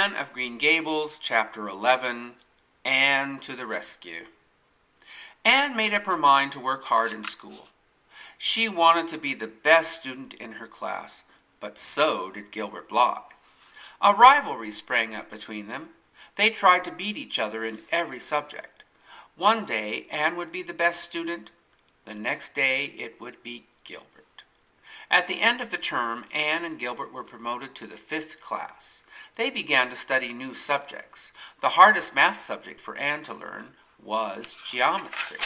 Anne of Green Gables, Chapter 11, Anne to the Rescue. Anne made up her mind to work hard in school. She wanted to be the best student in her class, but so did Gilbert Blythe. A rivalry sprang up between them. They tried to beat each other in every subject. One day Anne would be the best student. The next day it would be Gilbert. At the end of the term, Anne and Gilbert were promoted to the 5th class. They began to study new subjects. The hardest math subject for Anne to learn was geometry.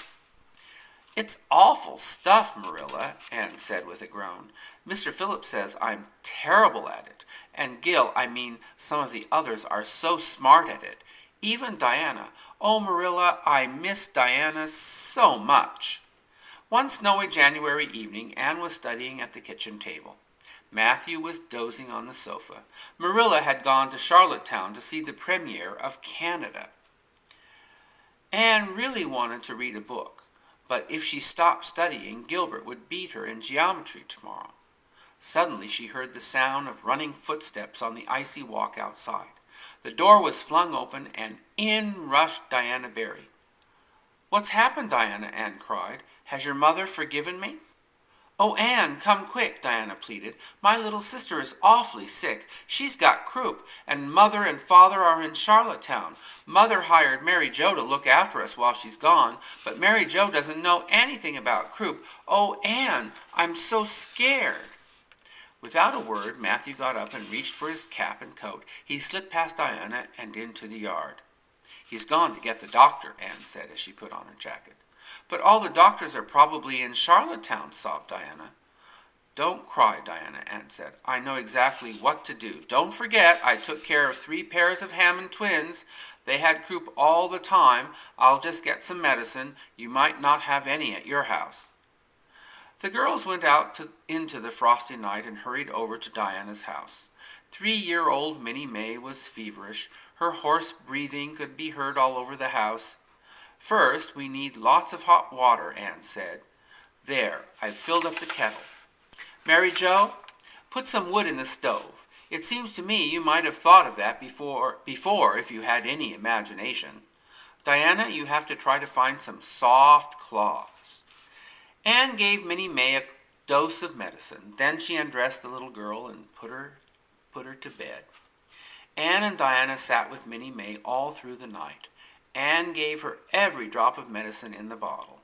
"It's awful stuff, Marilla," Anne said with a groan. "Mr. Phillips says I'm terrible at it, and Gil, some of the others are so smart at it. Even Diana. Oh, Marilla, I miss Diana so much." One snowy January evening, Anne was studying at the kitchen table. Matthew was dozing on the sofa. Marilla had gone to Charlottetown to see the premiere of Canada. Anne really wanted to read a book, but if she stopped studying, Gilbert would beat her in geometry tomorrow. Suddenly she heard the sound of running footsteps on the icy walk outside. The door was flung open, and in rushed Diana Barry. "What's happened, Diana?" Anne cried. "Has your mother forgiven me?" "Oh, Anne, come quick," Diana pleaded. "My little sister is awfully sick. She's got croup, and Mother and Father are in Charlottetown. Mother hired Mary Jo to look after us while she's gone, but Mary Jo doesn't know anything about croup. Oh, Anne, I'm so scared." Without a word, Matthew got up and reached for his cap and coat. He slipped past Diana and into the yard. "He's gone to get the doctor," Anne said as she put on her jacket. "But all the doctors are probably in Charlottetown," sobbed Diana. "Don't cry, Diana," Anne said. "I know exactly what to do. Don't forget I took care of 3 pairs of Hammond twins. They had croup all the time. I'll just get some medicine. You might not have any at your house." The girls went out into the frosty night and hurried over to Diana's house. 3-year-old Minnie May was feverish. Her hoarse breathing could be heard all over the house. "First, we need lots of hot water," Anne said. "There, I've filled up the kettle. Mary Jo, put some wood in the stove. It seems to me you might have thought of that before if you had any imagination. Diana, you have to try to find some soft cloths." Anne gave Minnie May a dose of medicine. Then she undressed the little girl and put her to bed. Anne and Diana sat with Minnie May all through the night. Anne gave her every drop of medicine in the bottle.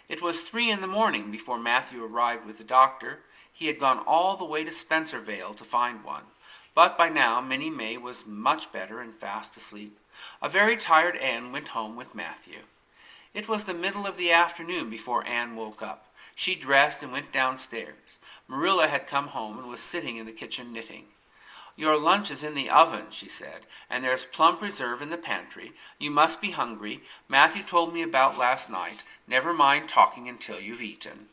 It was 3 in the morning before Matthew arrived with the doctor. He had gone all the way to Spencervale to find one. But by now Minnie May was much better and fast asleep. A very tired Anne went home with Matthew. It was the middle of the afternoon before Anne woke up. She dressed and went downstairs. Marilla had come home and was sitting in the kitchen knitting. "Your lunch is in the oven," she said, "and there's plum preserve in the pantry. You must be hungry. Matthew told me about last night. Never mind talking until you've eaten."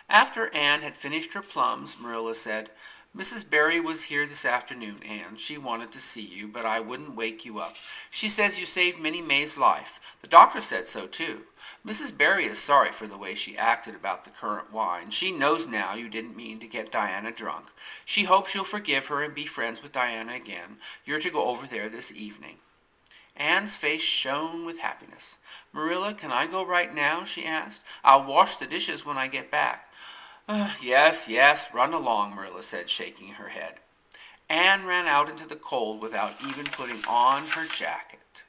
After Anne had finished her plums, Marilla said, "Mrs. Barry was here this afternoon, Anne. She wanted to see you, but I wouldn't wake you up. She says you saved Minnie May's life. The doctor said so, too. Mrs. Barry is sorry for the way she acted about the currant wine. She knows now you didn't mean to get Diana drunk. She hopes you'll forgive her and be friends with Diana again. You're to go over there this evening." Anne's face shone with happiness. "Marilla, can I go right now?" she asked. "I'll wash the dishes when I get back." Yes, run along," Marilla said, shaking her head. Anne ran out into the cold without even putting on her jacket.